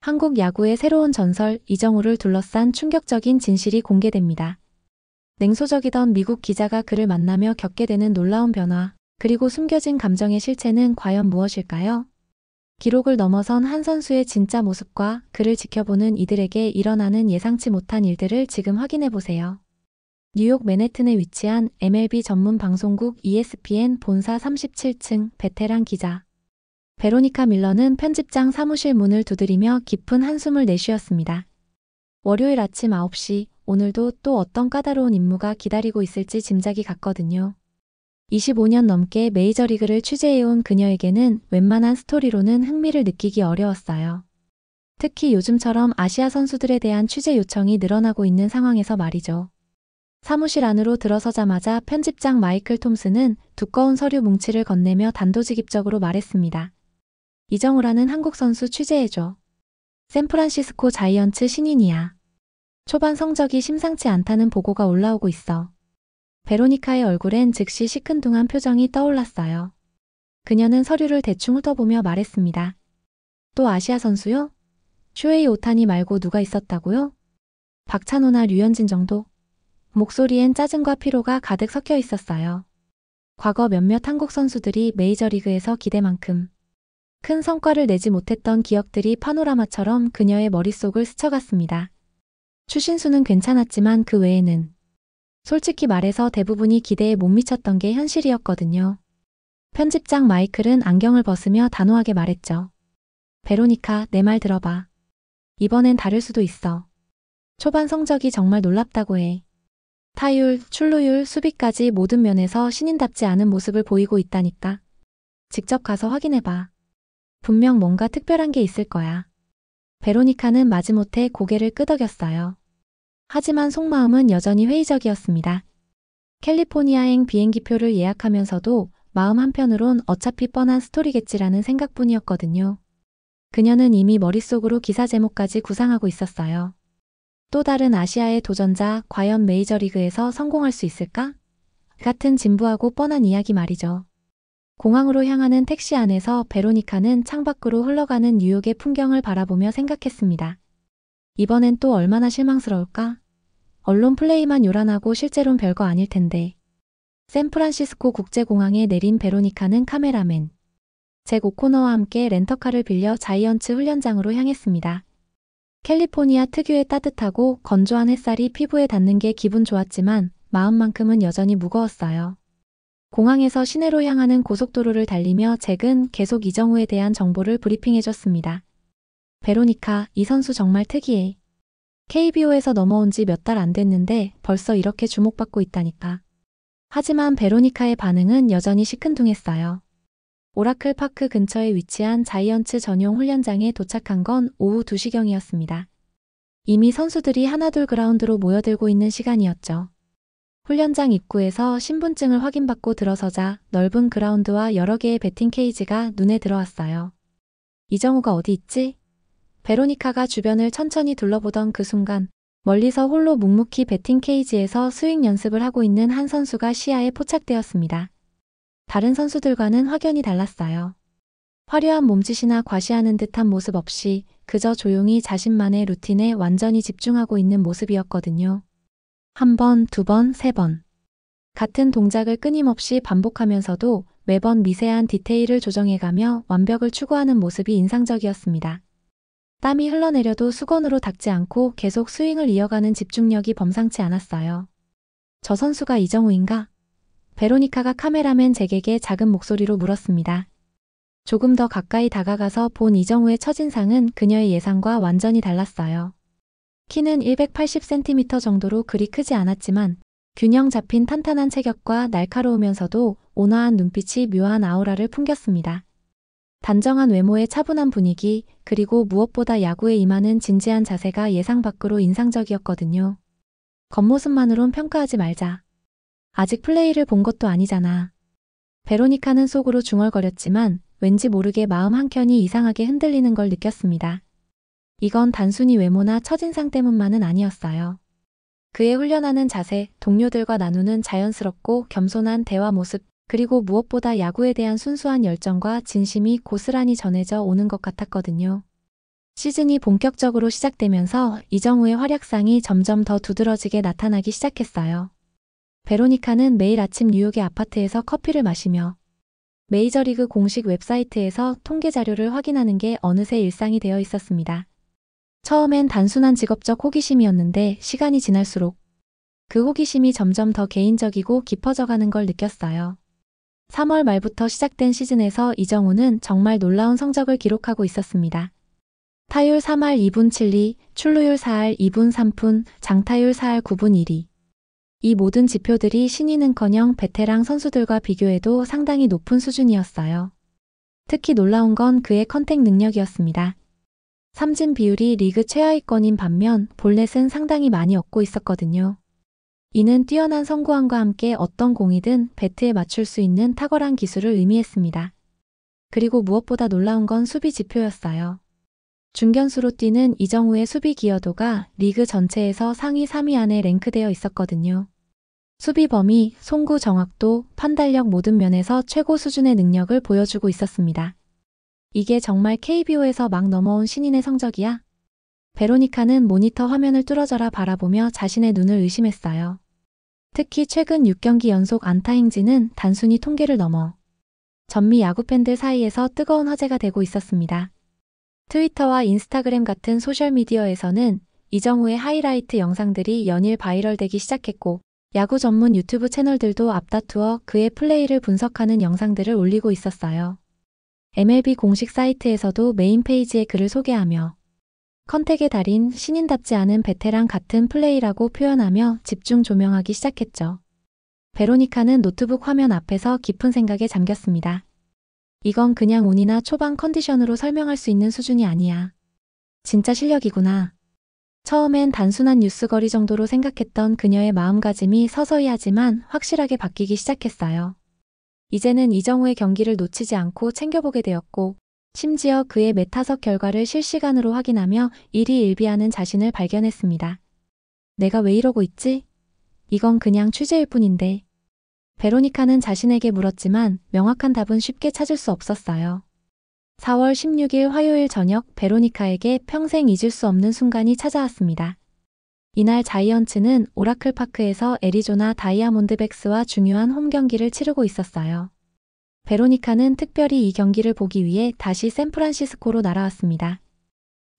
한국 야구의 새로운 전설 이정우를 둘러싼 충격적인 진실이 공개됩니다. 냉소적이던 미국 기자가 그를 만나며 겪게 되는 놀라운 변화, 그리고 숨겨진 감정의 실체는 과연 무엇일까요? 기록을 넘어선 한 선수의 진짜 모습과 그를 지켜보는 이들에게 일어나는 예상치 못한 일들을 지금 확인해보세요. 뉴욕 맨해튼에 위치한 MLB 전문 방송국 ESPN 본사 37층 베테랑 기자 베로니카 밀러는 편집장 사무실 문을 두드리며 깊은 한숨을 내쉬었습니다. 월요일 아침 9시, 오늘도 또 어떤 까다로운 임무가 기다리고 있을지 짐작이 갔거든요. 25년 넘게 메이저리그를 취재해온 그녀에게는 웬만한 스토리로는 흥미를 느끼기 어려웠어요. 특히 요즘처럼 아시아 선수들에 대한 취재 요청이 늘어나고 있는 상황에서 말이죠. 사무실 안으로 들어서자마자 편집장 마이클 톰슨은 두꺼운 서류 뭉치를 건네며 단도직입적으로 말했습니다. 이정우라는 한국 선수 취재해줘. 샌프란시스코 자이언츠 신인이야. 초반 성적이 심상치 않다는 보고가 올라오고 있어. 베로니카의 얼굴엔 즉시 시큰둥한 표정이 떠올랐어요. 그녀는 서류를 대충 훑어보며 말했습니다. 또 아시아 선수요? 쇼헤이 오타니 말고 누가 있었다고요? 박찬호나 류현진 정도? 목소리엔 짜증과 피로가 가득 섞여 있었어요. 과거 몇몇 한국 선수들이 메이저리그에서 기대만큼 큰 성과를 내지 못했던 기억들이 파노라마처럼 그녀의 머릿속을 스쳐갔습니다. 추신수는 괜찮았지만 그 외에는 솔직히 말해서 대부분이 기대에 못 미쳤던 게 현실이었거든요. 편집장 마이클은 안경을 벗으며 단호하게 말했죠. 베로니카, 내 말 들어봐. 이번엔 다를 수도 있어. 초반 성적이 정말 놀랍다고 해. 타율, 출루율, 수비까지 모든 면에서 신인답지 않은 모습을 보이고 있다니까. 직접 가서 확인해봐. 분명 뭔가 특별한 게 있을 거야. 베로니카는 마지못해 고개를 끄덕였어요. 하지만 속마음은 여전히 회의적이었습니다. 캘리포니아행 비행기표를 예약하면서도 마음 한편으론 어차피 뻔한 스토리겠지라는 생각뿐이었거든요. 그녀는 이미 머릿속으로 기사 제목까지 구상하고 있었어요. 또 다른 아시아의 도전자, 과연 메이저리그에서 성공할 수 있을까? 같은 진부하고 뻔한 이야기 말이죠. 공항으로 향하는 택시 안에서 베로니카는 창밖으로 흘러가는 뉴욕의 풍경을 바라보며 생각했습니다. 이번엔 또 얼마나 실망스러울까? 언론 플레이만 요란하고 실제로는 별거 아닐 텐데. 샌프란시스코 국제공항에 내린 베로니카는 카메라맨 잭 오코너와 함께 렌터카를 빌려 자이언츠 훈련장으로 향했습니다. 캘리포니아 특유의 따뜻하고 건조한 햇살이 피부에 닿는 게 기분 좋았지만 마음만큼은 여전히 무거웠어요. 공항에서 시내로 향하는 고속도로를 달리며 잭은 계속 이정우에 대한 정보를 브리핑해줬습니다. 베로니카, 이 선수 정말 특이해. KBO에서 넘어온 지 몇 달 안 됐는데 벌써 이렇게 주목받고 있다니까. 하지만 베로니카의 반응은 여전히 시큰둥했어요. 오라클 파크 근처에 위치한 자이언츠 전용 훈련장에 도착한 건 오후 2시경이었습니다. 이미 선수들이 하나둘 그라운드로 모여들고 있는 시간이었죠. 훈련장 입구에서 신분증을 확인받고 들어서자 넓은 그라운드와 여러 개의 배팅 케이지가 눈에 들어왔어요. 이정우가 어디 있지? 베로니카가 주변을 천천히 둘러보던 그 순간 멀리서 홀로 묵묵히 배팅 케이지에서 스윙 연습을 하고 있는 한 선수가 시야에 포착되었습니다. 다른 선수들과는 확연히 달랐어요. 화려한 몸짓이나 과시하는 듯한 모습 없이 그저 조용히 자신만의 루틴에 완전히 집중하고 있는 모습이었거든요. 한 번, 두 번, 세 번. 같은 동작을 끊임없이 반복하면서도 매번 미세한 디테일을 조정해가며 완벽을 추구하는 모습이 인상적이었습니다. 땀이 흘러내려도 수건으로 닦지 않고 계속 스윙을 이어가는 집중력이 범상치 않았어요. 저 선수가 이정우인가? 베로니카가 카메라맨 잭에게 작은 목소리로 물었습니다. 조금 더 가까이 다가가서 본 이정우의 첫인상은 그녀의 예상과 완전히 달랐어요. 키는 180cm 정도로 그리 크지 않았지만 균형 잡힌 탄탄한 체격과 날카로우면서도 온화한 눈빛이 묘한 아우라를 풍겼습니다. 단정한 외모의 차분한 분위기, 그리고 무엇보다 야구에 임하는 진지한 자세가 예상 밖으로 인상적이었거든요. 겉모습만으론 평가하지 말자. 아직 플레이를 본 것도 아니잖아. 베로니카는 속으로 중얼거렸지만 왠지 모르게 마음 한켠이 이상하게 흔들리는 걸 느꼈습니다. 이건 단순히 외모나 첫인상 때문만은 아니었어요. 그의 훈련하는 자세, 동료들과 나누는 자연스럽고 겸손한 대화 모습, 그리고 무엇보다 야구에 대한 순수한 열정과 진심이 고스란히 전해져 오는 것 같았거든요. 시즌이 본격적으로 시작되면서 이정우의 활약상이 점점 더 두드러지게 나타나기 시작했어요. 베로니카는 매일 아침 뉴욕의 아파트에서 커피를 마시며 메이저리그 공식 웹사이트에서 통계 자료를 확인하는 게 어느새 일상이 되어 있었습니다. 처음엔 단순한 직업적 호기심이었는데 시간이 지날수록 그 호기심이 점점 더 개인적이고 깊어져가는 걸 느꼈어요. 3월 말부터 시작된 시즌에서 이정우는 정말 놀라운 성적을 기록하고 있었습니다. 타율 3할 2분 7리, 출루율 4할 2분 3푼, 장타율 4할 9분 1리. 이 모든 지표들이 신인은커녕 베테랑 선수들과 비교해도 상당히 높은 수준이었어요. 특히 놀라운 건 그의 컨택 능력이었습니다. 삼진 비율이 리그 최하위권인 반면 볼넷은 상당히 많이 얻고 있었거든요. 이는 뛰어난 성구함과 함께 어떤 공이든 배트에 맞출 수 있는 탁월한 기술을 의미했습니다. 그리고 무엇보다 놀라운 건 수비 지표였어요. 중견수로 뛰는 이정우의 수비 기여도가 리그 전체에서 상위 3위 안에 랭크되어 있었거든요. 수비 범위, 송구 정확도, 판단력 모든 면에서 최고 수준의 능력을 보여주고 있었습니다. 이게 정말 KBO에서 막 넘어온 신인의 성적이야? 베로니카는 모니터 화면을 뚫어져라 바라보며 자신의 눈을 의심했어요. 특히 최근 6경기 연속 안타 행진은 단순히 통계를 넘어 전미 야구 팬들 사이에서 뜨거운 화제가 되고 있었습니다. 트위터와 인스타그램 같은 소셜미디어에서는 이정우의 하이라이트 영상들이 연일 바이럴되기 시작했고 야구 전문 유튜브 채널들도 앞다투어 그의 플레이를 분석하는 영상들을 올리고 있었어요. MLB 공식 사이트에서도 메인 페이지에 글을 소개하며 컨택의 달인, 신인답지 않은 베테랑 같은 플레이라고 표현하며 집중 조명하기 시작했죠. 베로니카는 노트북 화면 앞에서 깊은 생각에 잠겼습니다. 이건 그냥 운이나 초반 컨디션으로 설명할 수 있는 수준이 아니야. 진짜 실력이구나. 처음엔 단순한 뉴스거리 정도로 생각했던 그녀의 마음가짐이 서서히 하지만 확실하게 바뀌기 시작했어요. 이제는 이정우의 경기를 놓치지 않고 챙겨보게 되었고 심지어 그의 메타석 결과를 실시간으로 확인하며 일희일비하는 자신을 발견했습니다. 내가 왜 이러고 있지? 이건 그냥 취재일 뿐인데. 베로니카는 자신에게 물었지만 명확한 답은 쉽게 찾을 수 없었어요. 4월 16일 화요일 저녁 베로니카에게 평생 잊을 수 없는 순간이 찾아왔습니다. 이날 자이언츠는 오라클 파크에서 애리조나 다이아몬드백스와 중요한 홈 경기를 치르고 있었어요. 베로니카는 특별히 이 경기를 보기 위해 다시 샌프란시스코로 날아왔습니다.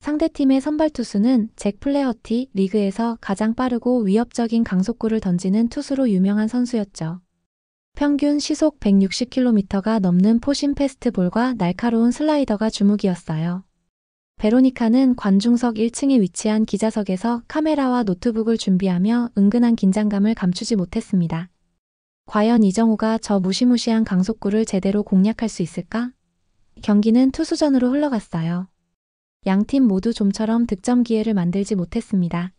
상대팀의 선발 투수는 잭 플레어티, 리그에서 가장 빠르고 위협적인 강속구를 던지는 투수로 유명한 선수였죠. 평균 시속 160km가 넘는 포심 패스트볼과 날카로운 슬라이더가 주목이었어요. 베로니카는 관중석 1층에 위치한 기자석에서 카메라와 노트북을 준비하며 은근한 긴장감을 감추지 못했습니다. 과연 이정우가 저 무시무시한 강속구를 제대로 공략할 수 있을까? 경기는 투수전으로 흘러갔어요. 양팀 모두 좀처럼 득점 기회를 만들지 못했습니다.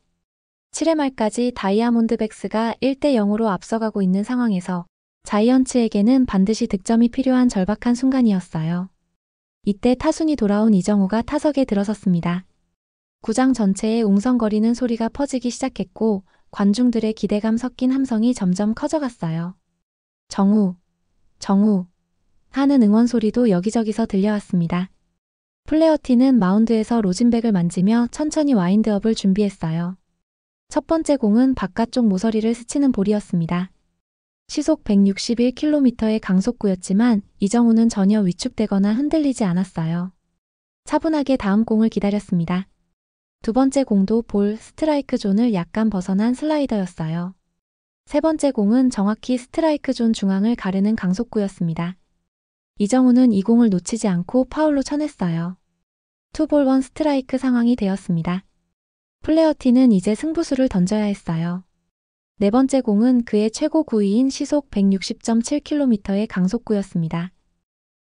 7회 말까지 다이아몬드백스가 1대0으로 앞서가고 있는 상황에서 자이언츠에게는 반드시 득점이 필요한 절박한 순간이었어요. 이때 타순이 돌아온 이정우가 타석에 들어섰습니다. 구장 전체에 웅성거리는 소리가 퍼지기 시작했고 관중들의 기대감 섞인 함성이 점점 커져갔어요. 정우, 정우 하는 응원 소리도 여기저기서 들려왔습니다. 플레어티는 마운드에서 로진백을 만지며 천천히 와인드업을 준비했어요. 첫 번째 공은 바깥쪽 모서리를 스치는 볼이었습니다. 시속 161km의 강속구였지만 이정우는 전혀 위축되거나 흔들리지 않았어요. 차분하게 다음 공을 기다렸습니다. 두 번째 공도 볼 스트라이크 존을 약간 벗어난 슬라이더였어요. 세 번째 공은 정확히 스트라이크 존 중앙을 가르는 강속구였습니다. 이정우는 이 공을 놓치지 않고 파울로 쳐냈어요. 투볼 원 스트라이크 상황이 되었습니다. 플레어티는 이제 승부수를 던져야 했어요. 네 번째 공은 그의 최고 구위인 시속 160.7km의 강속구였습니다.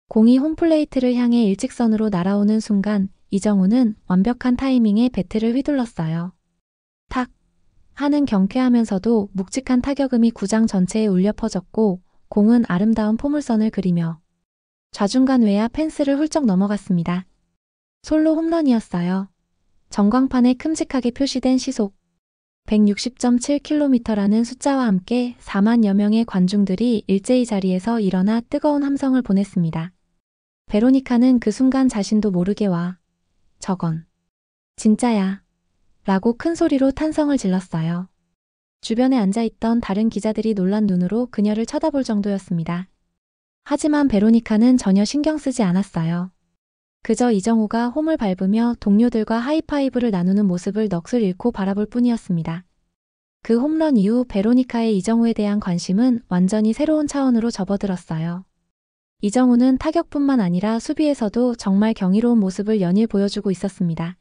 공이 홈플레이트를 향해 일직선으로 날아오는 순간 이정우는 완벽한 타이밍에 배트를 휘둘렀어요. 탁! 하는 경쾌하면서도 묵직한 타격음이 구장 전체에 울려 퍼졌고 공은 아름다운 포물선을 그리며 좌중간 외야 펜스를 훌쩍 넘어갔습니다. 솔로 홈런이었어요. 전광판에 큼직하게 표시된 시속 160.7km라는 숫자와 함께 4만여 명의 관중들이 일제히 자리에서 일어나 뜨거운 함성을 보냈습니다. 베로니카는 그 순간 자신도 모르게 와, 저건 진짜야. 라고 큰 소리로 탄성을 질렀어요. 주변에 앉아있던 다른 기자들이 놀란 눈으로 그녀를 쳐다볼 정도였습니다. 하지만 베로니카는 전혀 신경 쓰지 않았어요. 그저 이정우가 홈을 밟으며 동료들과 하이파이브를 나누는 모습을 넋을 잃고 바라볼 뿐이었습니다. 그 홈런 이후 베로니카의 이정우에 대한 관심은 완전히 새로운 차원으로 접어들었어요. 이정우는 타격뿐만 아니라 수비에서도 정말 경이로운 모습을 연일 보여주고 있었습니다.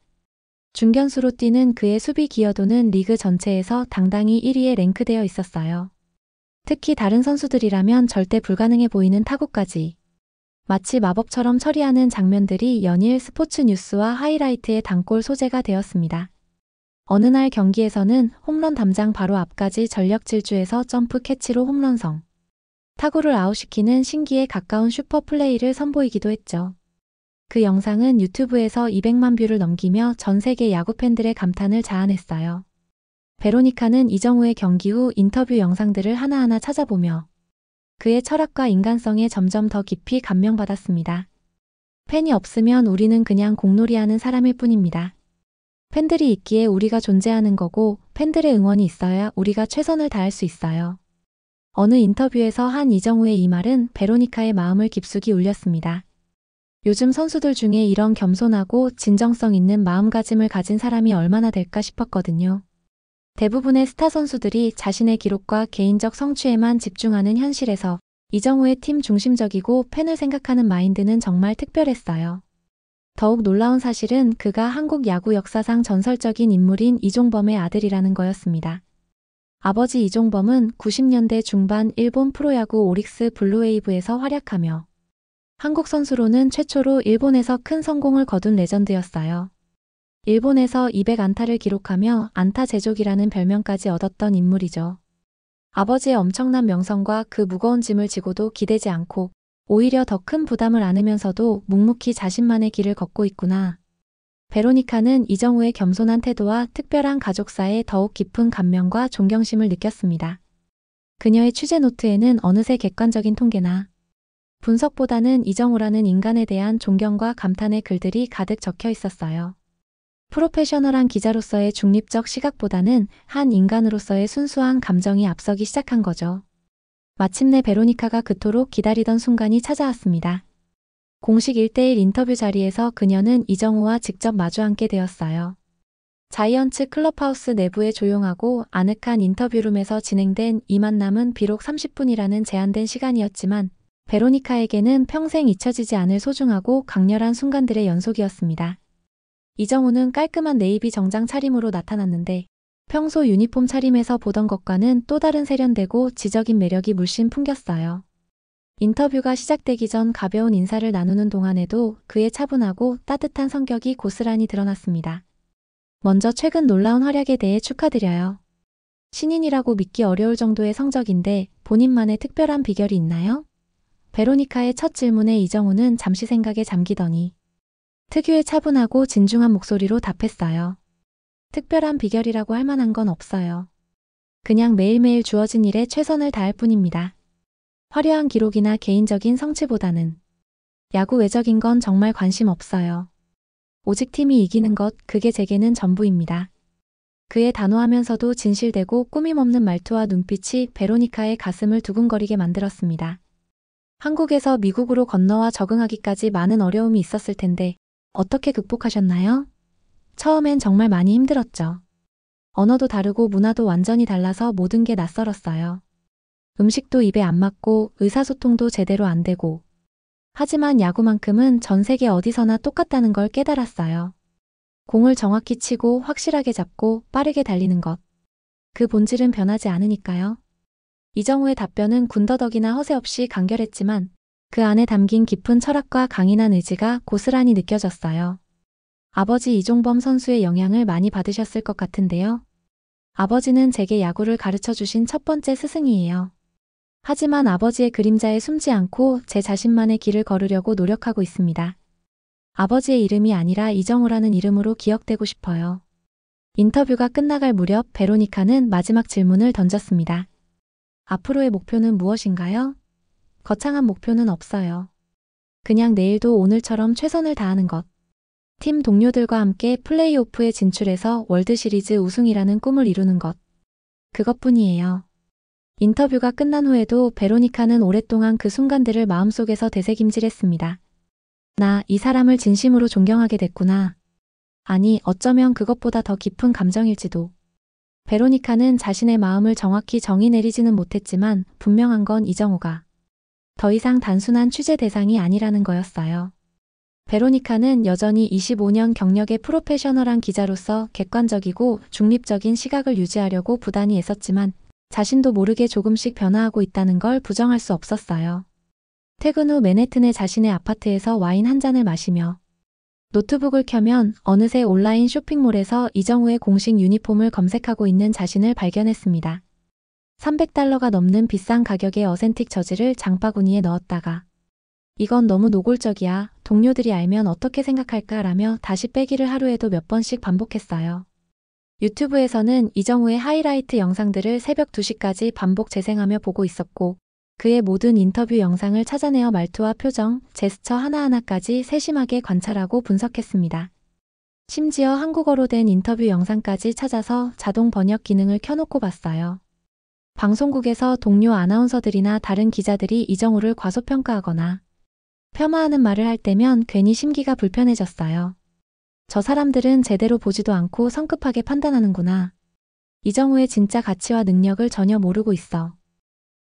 중견수로 뛰는 그의 수비 기여도는 리그 전체에서 당당히 1위에 랭크되어 있었어요. 특히 다른 선수들이라면 절대 불가능해 보이는 타구까지 마치 마법처럼 처리하는 장면들이 연일 스포츠 뉴스와 하이라이트의 단골 소재가 되었습니다. 어느 날 경기에서는 홈런 담장 바로 앞까지 전력 질주해서 점프 캐치로 홈런성. 타구를 아웃시키는 신기에 가까운 슈퍼 플레이를 선보이기도 했죠. 그 영상은 유튜브에서 200만 뷰를 넘기며 전 세계 야구 팬들의 감탄을 자아냈어요. 베로니카는 이정우의 경기 후 인터뷰 영상들을 하나하나 찾아보며 그의 철학과 인간성에 점점 더 깊이 감명받았습니다. 팬이 없으면 우리는 그냥 공놀이하는 사람일 뿐입니다. 팬들이 있기에 우리가 존재하는 거고 팬들의 응원이 있어야 우리가 최선을 다할 수 있어요. 어느 인터뷰에서 한 이정우의 이 말은 베로니카의 마음을 깊숙이 울렸습니다. 요즘 선수들 중에 이런 겸손하고 진정성 있는 마음가짐을 가진 사람이 얼마나 될까 싶었거든요. 대부분의 스타 선수들이 자신의 기록과 개인적 성취에만 집중하는 현실에서 이정우의 팀 중심적이고 팬을 생각하는 마인드는 정말 특별했어요. 더욱 놀라운 사실은 그가 한국 야구 역사상 전설적인 인물인 이종범의 아들이라는 거였습니다. 아버지 이종범은 90년대 중반 일본 프로야구 오릭스 블루웨이브에서 활약하며 한국 선수로는 최초로 일본에서 큰 성공을 거둔 레전드였어요. 일본에서 200안타를 기록하며 안타 제조기라는 별명까지 얻었던 인물이죠. 아버지의 엄청난 명성과 그 무거운 짐을 지고도 기대지 않고 오히려 더 큰 부담을 안으면서도 묵묵히 자신만의 길을 걷고 있구나. 베로니카는 이정우의 겸손한 태도와 특별한 가족사에 더욱 깊은 감명과 존경심을 느꼈습니다. 그녀의 취재 노트에는 어느새 객관적인 통계나 분석보다는 이정우라는 인간에 대한 존경과 감탄의 글들이 가득 적혀 있었어요. 프로페셔널한 기자로서의 중립적 시각보다는 한 인간으로서의 순수한 감정이 앞서기 시작한 거죠. 마침내 베로니카가 그토록 기다리던 순간이 찾아왔습니다. 공식 1:1 인터뷰 자리에서 그녀는 이정우와 직접 마주 앉게 되었어요. 자이언츠 클럽하우스 내부의 조용하고 아늑한 인터뷰룸에서 진행된 이 만남은 비록 30분이라는 제한된 시간이었지만 베로니카에게는 평생 잊혀지지 않을 소중하고 강렬한 순간들의 연속이었습니다. 이정우는 깔끔한 네이비 정장 차림으로 나타났는데 평소 유니폼 차림에서 보던 것과는 또 다른 세련되고 지적인 매력이 물씬 풍겼어요. 인터뷰가 시작되기 전 가벼운 인사를 나누는 동안에도 그의 차분하고 따뜻한 성격이 고스란히 드러났습니다. 먼저 최근 놀라운 활약에 대해 축하드려요. 신인이라고 믿기 어려울 정도의 성적인데 본인만의 특별한 비결이 있나요? 베로니카의 첫 질문에 이정우는 잠시 생각에 잠기더니 특유의 차분하고 진중한 목소리로 답했어요. 특별한 비결이라고 할 만한 건 없어요. 그냥 매일매일 주어진 일에 최선을 다할 뿐입니다. 화려한 기록이나 개인적인 성취보다는 야구 외적인 건 정말 관심 없어요. 오직 팀이 이기는 것, 그게 제게는 전부입니다. 그의 단호하면서도 진실되고 꾸밈없는 말투와 눈빛이 베로니카의 가슴을 두근거리게 만들었습니다. 한국에서 미국으로 건너와 적응하기까지 많은 어려움이 있었을 텐데 어떻게 극복하셨나요? 처음엔 정말 많이 힘들었죠. 언어도 다르고 문화도 완전히 달라서 모든 게 낯설었어요. 음식도 입에 안 맞고 의사소통도 제대로 안 되고. 하지만 야구만큼은 전 세계 어디서나 똑같다는 걸 깨달았어요. 공을 정확히 치고 확실하게 잡고 빠르게 달리는 것. 그 본질은 변하지 않으니까요. 이정우의 답변은 군더더기나 허세 없이 간결했지만 그 안에 담긴 깊은 철학과 강인한 의지가 고스란히 느껴졌어요. 아버지 이종범 선수의 영향을 많이 받으셨을 것 같은데요. 아버지는 제게 야구를 가르쳐 주신 첫 번째 스승이에요. 하지만 아버지의 그림자에 숨지 않고 제 자신만의 길을 걸으려고 노력하고 있습니다. 아버지의 이름이 아니라 이정우라는 이름으로 기억되고 싶어요. 인터뷰가 끝나갈 무렵 베로니카는 마지막 질문을 던졌습니다. 앞으로의 목표는 무엇인가요? 거창한 목표는 없어요. 그냥 내일도 오늘처럼 최선을 다하는 것. 팀 동료들과 함께 플레이오프에 진출해서 월드시리즈 우승이라는 꿈을 이루는 것. 그것뿐이에요. 인터뷰가 끝난 후에도 베로니카는 오랫동안 그 순간들을 마음속에서 되새김질했습니다. 나 이 사람을 진심으로 존경하게 됐구나. 아니, 어쩌면 그것보다 더 깊은 감정일지도. 베로니카는 자신의 마음을 정확히 정의 내리지는 못했지만 분명한 건 이정우가 더 이상 단순한 취재 대상이 아니라는 거였어요. 베로니카는 여전히 25년 경력의 프로페셔널한 기자로서 객관적이고 중립적인 시각을 유지하려고 부단히 애썼지만 자신도 모르게 조금씩 변화하고 있다는 걸 부정할 수 없었어요. 퇴근 후 맨해튼의 자신의 아파트에서 와인 한 잔을 마시며 노트북을 켜면 어느새 온라인 쇼핑몰에서 이정우의 공식 유니폼을 검색하고 있는 자신을 발견했습니다. $300가 넘는 비싼 가격의 어센틱 저지를 장바구니에 넣었다가 이건 너무 노골적이야. 동료들이 알면 어떻게 생각할까라며 다시 빼기를 하루에도 몇 번씩 반복했어요. 유튜브에서는 이정우의 하이라이트 영상들을 새벽 2시까지 반복 재생하며 보고 있었고 그의 모든 인터뷰 영상을 찾아내어 말투와 표정, 제스처 하나하나까지 세심하게 관찰하고 분석했습니다. 심지어 한국어로 된 인터뷰 영상까지 찾아서 자동 번역 기능을 켜놓고 봤어요. 방송국에서 동료 아나운서들이나 다른 기자들이 이정우를 과소평가하거나 폄하하는 말을 할 때면 괜히 심기가 불편해졌어요. 저 사람들은 제대로 보지도 않고 성급하게 판단하는구나. 이정우의 진짜 가치와 능력을 전혀 모르고 있어.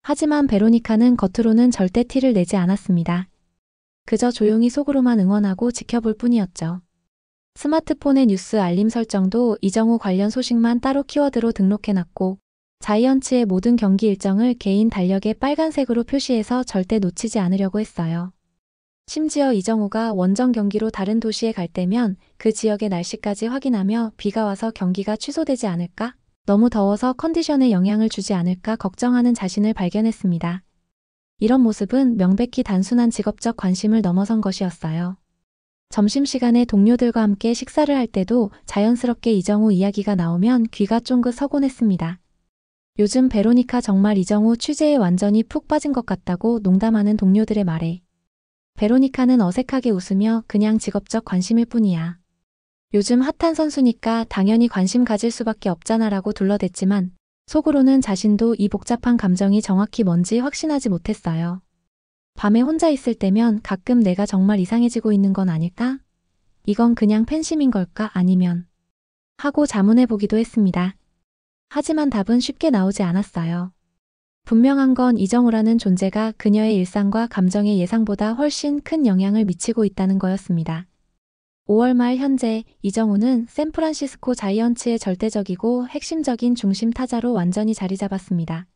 하지만 베로니카는 겉으로는 절대 티를 내지 않았습니다. 그저 조용히 속으로만 응원하고 지켜볼 뿐이었죠. 스마트폰의 뉴스 알림 설정도 이정우 관련 소식만 따로 키워드로 등록해놨고 자이언츠의 모든 경기 일정을 개인 달력에 빨간색으로 표시해서 절대 놓치지 않으려고 했어요. 심지어 이정우가 원정 경기로 다른 도시에 갈 때면 그 지역의 날씨까지 확인하며 비가 와서 경기가 취소되지 않을까? 너무 더워서 컨디션에 영향을 주지 않을까 걱정하는 자신을 발견했습니다. 이런 모습은 명백히 단순한 직업적 관심을 넘어선 것이었어요. 점심시간에 동료들과 함께 식사를 할 때도 자연스럽게 이정우 이야기가 나오면 귀가 쫑긋 서곤 했습니다. 요즘 베로니카 정말 이정우 취재에 완전히 푹 빠진 것 같다고 농담하는 동료들의 말에 베로니카는 어색하게 웃으며 그냥 직업적 관심일 뿐이야. 요즘 핫한 선수니까 당연히 관심 가질 수밖에 없잖아라고 둘러댔지만 속으로는 자신도 이 복잡한 감정이 정확히 뭔지 확신하지 못했어요. 밤에 혼자 있을 때면 가끔 내가 정말 이상해지고 있는 건 아닐까? 이건 그냥 팬심인 걸까? 아니면 하고 자문해보기도 했습니다. 하지만 답은 쉽게 나오지 않았어요. 분명한 건 이정우라는 존재가 그녀의 일상과 감정에 예상보다 훨씬 큰 영향을 미치고 있다는 거였습니다. 5월 말 현재 이정우는 샌프란시스코 자이언츠의 절대적이고 핵심적인 중심 타자로 완전히 자리 잡았습니다.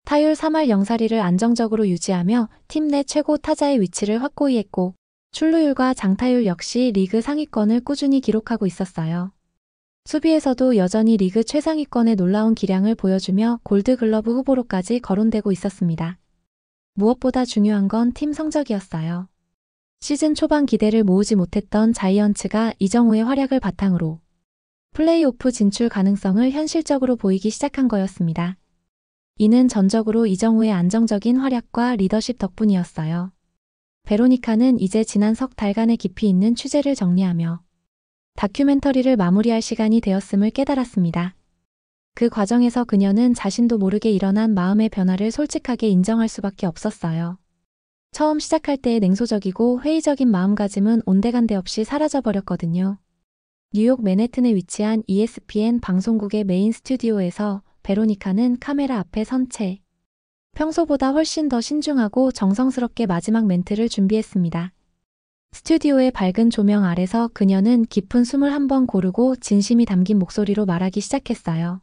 타율 3할 0살이를 안정적으로 유지하며 팀 내 최고 타자의 위치를 확고히 했고 출루율과 장타율 역시 리그 상위권을 꾸준히 기록하고 있었어요. 수비에서도 여전히 리그 최상위권의 놀라운 기량을 보여주며 골드글러브 후보로까지 거론되고 있었습니다. 무엇보다 중요한 건 팀 성적이었어요. 시즌 초반 기대를 모으지 못했던 자이언츠가 이정우의 활약을 바탕으로 플레이오프 진출 가능성을 현실적으로 보이기 시작한 거였습니다. 이는 전적으로 이정우의 안정적인 활약과 리더십 덕분이었어요. 베로니카는 이제 지난 석 달간의 깊이 있는 취재를 정리하며 다큐멘터리를 마무리할 시간이 되었음을 깨달았습니다. 그 과정에서 그녀는 자신도 모르게 일어난 마음의 변화를 솔직하게 인정할 수밖에 없었어요. 처음 시작할 때의 냉소적이고 회의적인 마음가짐은 온데간데 없이 사라져버렸거든요. 뉴욕 맨해튼에 위치한 ESPN 방송국의 메인 스튜디오에서 베로니카는 카메라 앞에 선 채 평소보다 훨씬 더 신중하고 정성스럽게 마지막 멘트를 준비했습니다. 스튜디오의 밝은 조명 아래서 그녀는 깊은 숨을 한번 고르고 진심이 담긴 목소리로 말하기 시작했어요.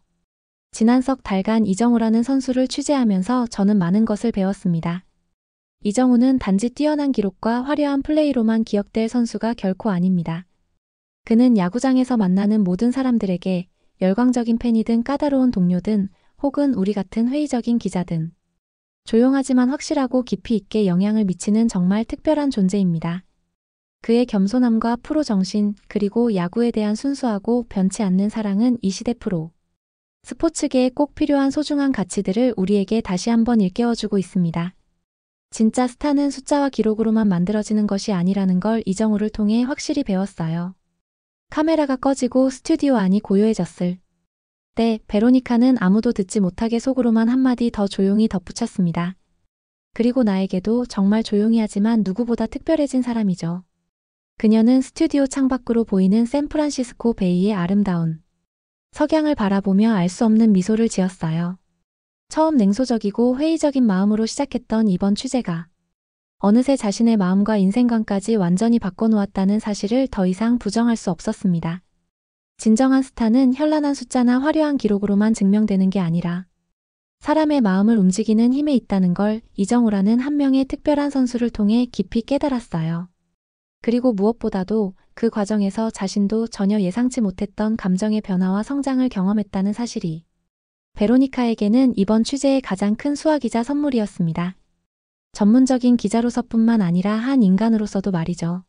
지난 석 달간 이정우라는 선수를 취재하면서 저는 많은 것을 배웠습니다. 이정우는 단지 뛰어난 기록과 화려한 플레이로만 기억될 선수가 결코 아닙니다. 그는 야구장에서 만나는 모든 사람들에게 열광적인 팬이든 까다로운 동료든 혹은 우리 같은 회의적인 기자든 조용하지만 확실하고 깊이 있게 영향을 미치는 정말 특별한 존재입니다. 그의 겸손함과 프로 정신 그리고 야구에 대한 순수하고 변치 않는 사랑은 이 시대 프로 스포츠계에 꼭 필요한 소중한 가치들을 우리에게 다시 한번 일깨워주고 있습니다. 진짜 스타는 숫자와 기록으로만 만들어지는 것이 아니라는 걸 이정우를 통해 확실히 배웠어요. 카메라가 꺼지고 스튜디오 안이 고요해졌을 때 베로니카는 아무도 듣지 못하게 속으로만 한마디 더 조용히 덧붙였습니다. 그리고 나에게도 정말 조용히 하지만 누구보다 특별해진 사람이죠. 그녀는 스튜디오 창밖으로 보이는 샌프란시스코 베이의 아름다운 석양을 바라보며 알 수 없는 미소를 지었어요. 처음 냉소적이고 회의적인 마음으로 시작했던 이번 취재가 어느새 자신의 마음과 인생관까지 완전히 바꿔놓았다는 사실을 더 이상 부정할 수 없었습니다. 진정한 스타는 현란한 숫자나 화려한 기록으로만 증명되는 게 아니라 사람의 마음을 움직이는 힘에 있다는 걸 이정우라는 한 명의 특별한 선수를 통해 깊이 깨달았어요. 그리고 무엇보다도 그 과정에서 자신도 전혀 예상치 못했던 감정의 변화와 성장을 경험했다는 사실이 베로니카에게는 이번 취재의 가장 큰 수학이자 선물이었습니다. 전문적인 기자로서뿐만 아니라 한 인간으로서도 말이죠.